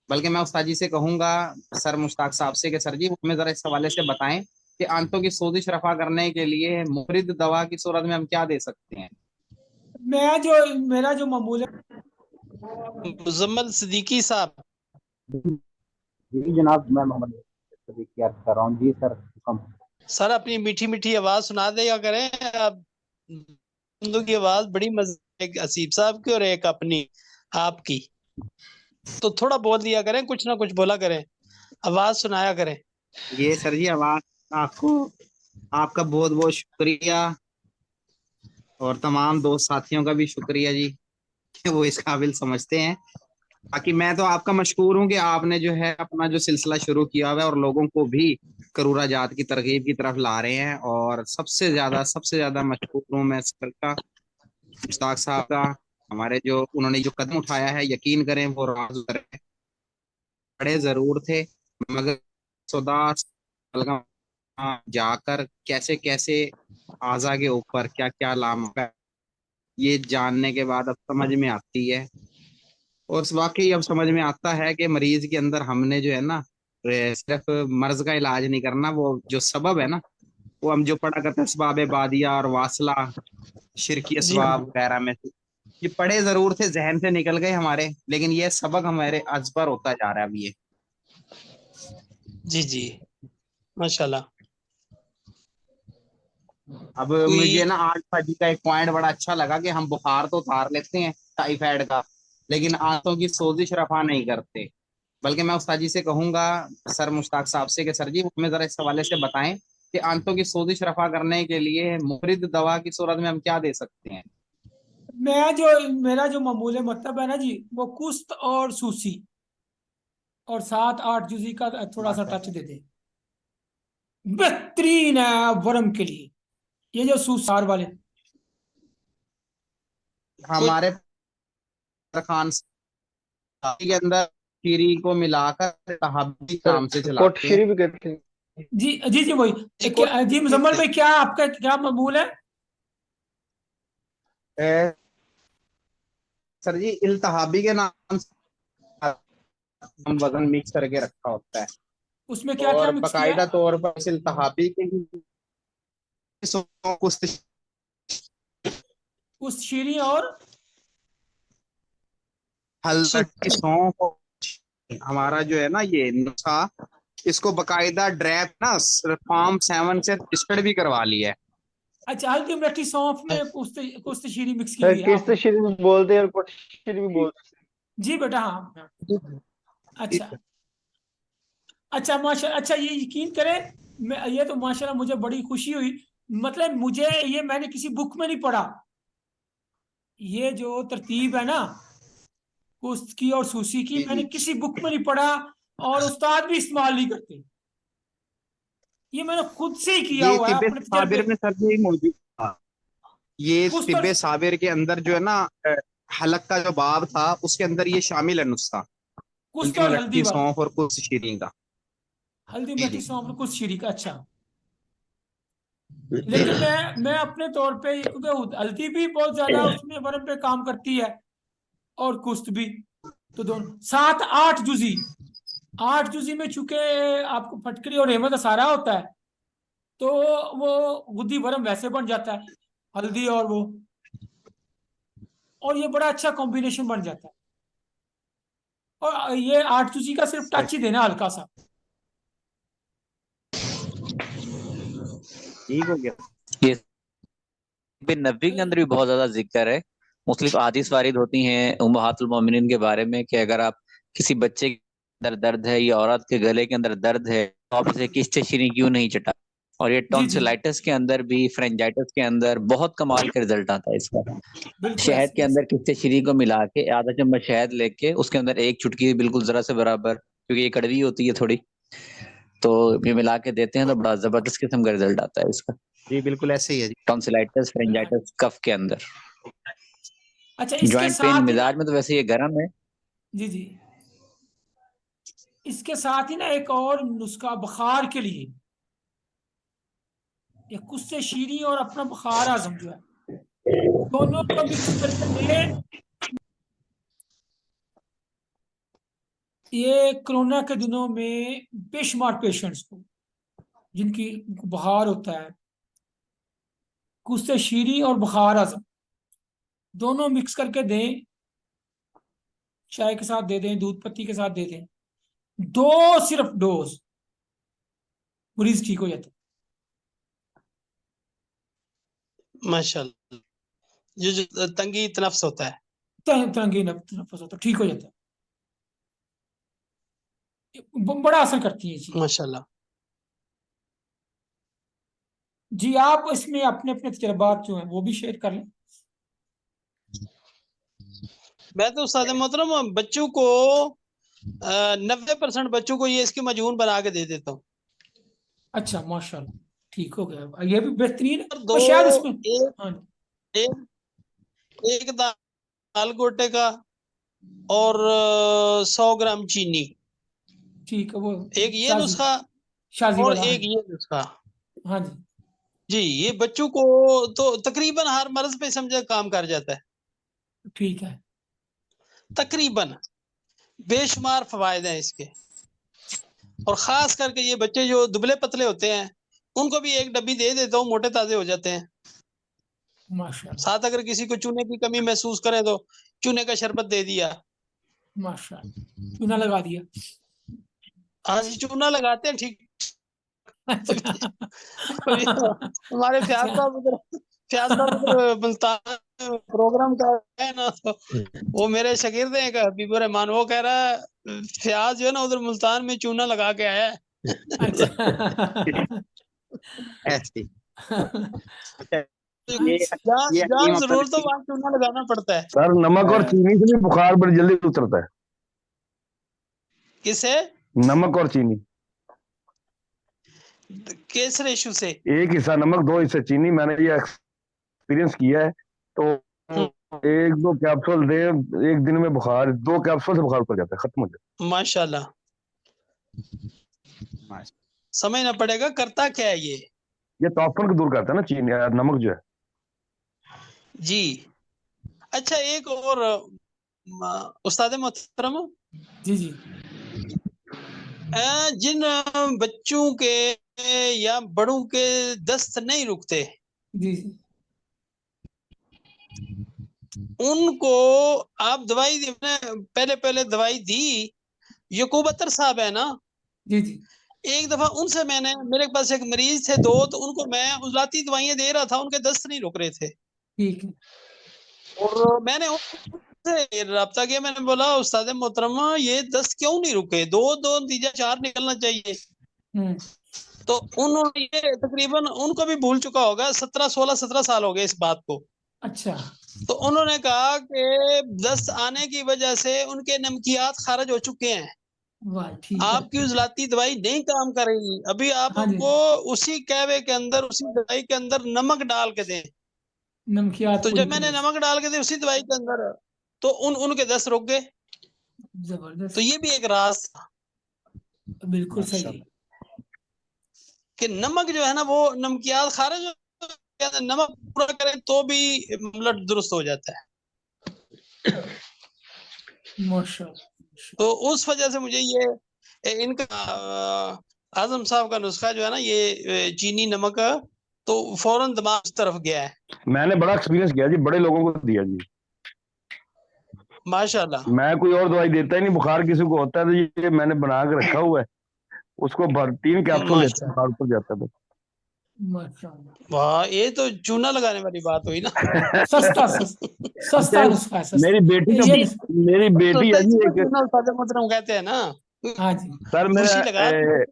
बल्कि मैं उस्ताद जी से कहूंगा, सर मुश्ताक साहब से, कि सर जी वो हमें जरा इस हवाले से बताएं कि आंतों की सोजिश रफा करने के लिए मुफरिद दवा की सूरत में हम क्या दे सकते हैं। मैं जो मेरा जो मामूल है। मुजम्मल सिद्दीकी साहब। जी जनाब, मैं मोहम्मद सदीक अर्ज कर रहा हूँ। जी सर, हुक्म। सर अपनी मीठी मीठी आवाज सुना दिया करें। अब बंदों की आवाज बड़ी मजे, एक असीब साहब की और एक अपनी आपकी, तो थोड़ा बोल दिया करें, कुछ ना कुछ बोला करें, आवाज सुनाया करें। ये सर जी आवाज आपको, आपका बहुत बहुत शुक्रिया, और तमाम दोस्त साथियों का भी शुक्रिया जी कि वो इस काबिल समझते हैं। बाकी मैं तो आपका मशकूर हूँ कि आपने जो है अपना जो सिलसिला शुरू किया हुआ है और लोगों को भी करूरा जात की तरकीब की तरफ ला रहे हैं। और सबसे ज्यादा मशकूर हूँ मैं सर का, मुश्ताक साहब का। हमारे जो उन्होंने जो कदम उठाया है, यकीन करें वो राज बड़े जरूर थे, मगर खुदा जाकर कैसे कैसे आजा के ऊपर क्या क्या लाम है, ये जानने के बाद अब समझ में आती है। और वाकई अब समझ में आता है कि मरीज के अंदर हमने जो है ना, सिर्फ मर्ज का इलाज नहीं करना, वो जो सबब है ना, वो हम जो पढ़ा करते हैं असबाब बादिया और वासला, शिरकी जी असबाब वगैरह में से, ये पढ़े जरूर थे, जहन से निकल गए हमारे, लेकिन ये सबक हमारे अजबर होता जा रहा है अब ये। जी जी, माशाल्लाह। अब कोई मुझे ना आज भाजी का एक पॉइंट बड़ा अच्छा लगा कि हम बुखार तो उतार लेते हैं टाइफाइड का, लेकिन आंतों की सोजिश रफा नहीं करते। बल्कि मैं उस्ताद जी से कहूंगा, सर मुश्ताक साहब से, कि सर जी वो हमें जरा इस हवाले से बताएं कि आंतों की सोजिश रफा करने के लिए मुफरिद दवा की सूरत में हम क्या दे सकते हैं। मेरा जो मामूल है मतलब है ना जी, वो कुश्त और सूसी और 7-8 जुजी का थोड़ा सा टच दे दे। बेहतरीन है वर्म के लिए, ये जो सूसार वाले। कोई हमारे खान के अंदर शीरी को मिलाकर तहाबी सर नाम से चलाते हैं। कोटशीरी भी कहते हैं। जी जी जी वही। जी क्या जी मुजम्मल भाई, क्या आपका क्या मामूल है? ए, सर जी इल्तहाबी के नाम से हम वजन मिक्स करके रखा होता है, उसमें क्या क्या और मिक्स किया बाकायदा है? तौर पर इस इल्तहाबी के ही कुछ उस शीरी और हल्दी सौंफ, हमारा जो है ना ये नुस्खा, इसको बकायदा ड्रैप ना फार्म 7 से रजिस्टर्ड भी करवा लिया है। अच्छा, हल्दी मिर्ची सौंफ में कुश्त कुश्त शीरी मिक्स की सर हुई है किस्त आपने? शीरी भी बोलते हैं और कोटशीरी भी बोलते जी बेटा, हाँ। अच्छा अच्छा माशा, अच्छा ये यकीन करें, मैं ये तो माशाल्लाह मुझे बड़ी खुशी हुई। मतलब मुझे ये मैंने किसी बुक में नहीं पढ़ा, ये जो तरतीब है ना कुश्त की और सूसी की, जी मैंने जी किसी बुक में नहीं पढ़ा, और उस्ताद भी इस्तेमाल नहीं करते। ये मैंने खुद से ही किया ये हुआ है तिब्बे अपने तजर्बे। साबिर में सर जी मौजूद था। ये कुश्त और तिब्बे साबिर के अंदर जो है ना, हलक का जो बाब था उसके अंदर ये शामिल है नुस्खा, कुश्त हल्दी और हल्दी मिलट्ठी वाला, सौंफ और कुछ शीरी का। हल्दी जी मिर्ची जी सौंफ और कुश्त शीरी का। अच्छा, लेकिन मैं अपने तौर पे, क्योंकि हल्दी भी बहुत ज्यादा उसमें वर्म पे काम करती है और कुश्त भी, तो दोनों 7-8 जुजी, 8 जुजी में चूंकि आपको फटकरी और रहमत सारा होता है, तो वो गुद्दी वर्म वैसे बन जाता है, हल्दी और वो, और ये बड़ा अच्छा कॉम्बिनेशन बन जाता है। और ये 8 जुजी का सिर्फ सर, टच ही देना हल्का सा। ठीक हो गया। ये भी नबी के अंदर भी बहुत ज्यादा जिक्र है। मुख्तलिफ अहादीस वारिद होती हैं उम्महातुल मोमिनीन के बारे में कि अगर आप किसी बच्चे के अंदर दर्द है या औरत के गले के अंदर दर्द है तो आप इसे किश्त शीरी क्यों नहीं चटा। और ये जी जी, टॉन्सिलाइटिस के अंदर भी, फ्रेंजाइटिस के अंदर बहुत कमाल का रिजल्ट आता है इसका। बिल्कुल शहद ऐसे के ऐसे। अंदर किस्ते शीरी को मिला के आधा चम्मच शहद लेके उसके अंदर एक चुटकी बिल्कुल जरा से बराबर, क्योंकि ये कड़वी होती है थोड़ी, तो ये मिला के देते हैं तो बड़ा जबरदस्त किस्म का रिजल्ट आता है इसका। जी बिल्कुल ऐसे ही है जी। टॉन्सिलाइटिस, फ्रेंजाइटिस, कफ के अंदर। अच्छा, इसके जॉइंट पेन साथ ही ना, मिजाज में तो वैसे ये गर्म है। जी जी, इसके साथ ही ना एक और नुस्खा बुखार के लिए, ये कुछ शीरी और अपना बुखार आजम जो है, दोनों को मिक्स करके ले। ये कोरोना के दिनों में बेशुमार पेशेंट्स को जिनकी बुखार होता है, कुश्ते शीरी और बुखार आजम दोनों मिक्स करके दें, चाय के साथ दे दें, दूध पत्ती के साथ दे दें, 2 सिर्फ डोज, मरीज ठीक हो जाता है। माशाल्लाह। जो तंगी तनफ्स होता है, तंगी नफस होता है, ठीक हो जाता है। बड़ा असर करती है चीज। माशाल्लाह। जी, आप इसमें अपने अपने तजर्बात जो हैं वो भी शेयर कर लें। मैं तो उस्ताद मोहतरम बच्चों को 90% बच्चों को ये इसकी मजहून बना के दे देता हूँ। अच्छा, माशाल्लाह, ठीक हो गया, ये भी बेहतरीन है। और और दो शायद इसमें एक हाँ एक, एक दाल गोटे का और 100 ग्राम चीनी, ठीक है, वो एक ये शाजी नुस्खा शाजी और वाला, हाँ एक जी, ये नुस्खा। हाँ जी, जी, ये बच्चों को तो तकरीबन हर मर्ज पे समझे काम कर जाता है, ठीक है। तकरीबन। बेशुमार फवायद हैं इसके, और खास करके ये बच्चे जो दुबले पतले होते हैं उनको भी एक डब्बी दे देता हूँ, मोटे ताजे हो जाते हैं। माशाल्लाह, साथ अगर किसी को चूने की कमी महसूस करे तो चूने का शरबत दे दिया। माशाल्लाह, चूना लगा दिया। हाँ जी, चूना लगाते हैं ठीक। हमारे फ्याज अच्छा, साहब मुल्तान प्रोग्राम का है ना, तो वो मेरे शागिर्द हैं, हबीबुर रहमान, वो कह रहा है फ्याज जो है ना उधर मुल्तान में चूना लगा के आया है। अच्छा। ऐसे ये जहाँ ये जहाँ हकीम अब्दुल जरूरत हो वहाँ चूना लगाना पड़ता है। सर नमक और चीनी से भी बुखार बड़ी जल्दी उतरता है। किसे? नमक और चीनी, किस रेशो से? 1 हिस्सा नमक 2 हिस्से चीनी, मैंने ये एक्सपीरियंस किया है। तो 1-2 कैप्सूल दे, एक दिन में बुखार 2 कैप्सूल से बुखार उतर जाता है, खत्म हो जाता माशाल्लाह, समझना पड़ेगा करता क्या है ये। है। ये तौफन को दूर करता है ना चीनी, नमक जो है। जी। अच्छा, एक और उस्ताद मोहतरम, जी जी, जिन बच्चों के या बड़ों के दस्त नहीं रुकते, जी जी, उनको आप दवाई पहले पहले दवाई दी। यकूब अत्तर साहब है ना, जी जी, एक दफा उनसे मेरे पास एक मरीज थे 2, तो उनको मैं उजलाती दवाइयां दे रहा था, उनके दस्त नहीं रुक रहे थे। ठीक है, और मैंने उनसे रब्ता किया, मैंने बोला उस्ताद मोहतरमा ये दस्त क्यों नहीं रुके, 2 नतीजा 4 निकलना चाहिए। तो उन्होंने ये तकरीबन, उनको भी भूल चुका होगा, 16 साल हो गए इस बात को। अच्छा, तो उन्होंने कहा कि दस्त आने की वजह से उनके नमकियात खारिज हो चुके हैं, वाह, ठीक है, आपकी उजलाती दवाई नहीं काम करेगी, अभी आप हाँ जी, उनको उसी कहवे के अंदर, उसी दवाई के अंदर नमक डाल के दें। नमकियात तो पूरी जब मैंने करें, नमक डाल के दी उसी दवाई के अंदर, तो उनके दस्त रुक गए। तो जबरदस्त, ये भी एक राज था बिल्कुल सही, कि नमक जो है ना वो नमकियात खारिज, नमक पूरा करें तो भी ब्लड दुरुस्त हो जाता है। माशाल्लाह, तो उस वजह से मुझे ये इनका आजम साहब का नुस्खा जो है ना, ये चीनी नमक, तो फौरन दिमाग उस तरफ गया है। मैंने बड़ा एक्सपीरियंस किया जी, बड़े लोगों को दिया जी। माशाल्लाह। मैं कोई और दवाई देता ही नहीं, बुखार किसी को होता है तो ये मैंने बना के रखा हुआ है, उसको 3 कैप्सूल देते हैं, बुखार उतर जाता है। माशाल्लाह, वाह, ये तो चूना लगाने वाली बात हुई ना। सस्ता सस्ता नुस्खा है, सस्ता। मेरी बेटी ये मेरी तो बेटी है जी एक। चूना उस्ताद मोहतरम कहते हैं ना। हाँ जी, सर खुशी लगा मेरा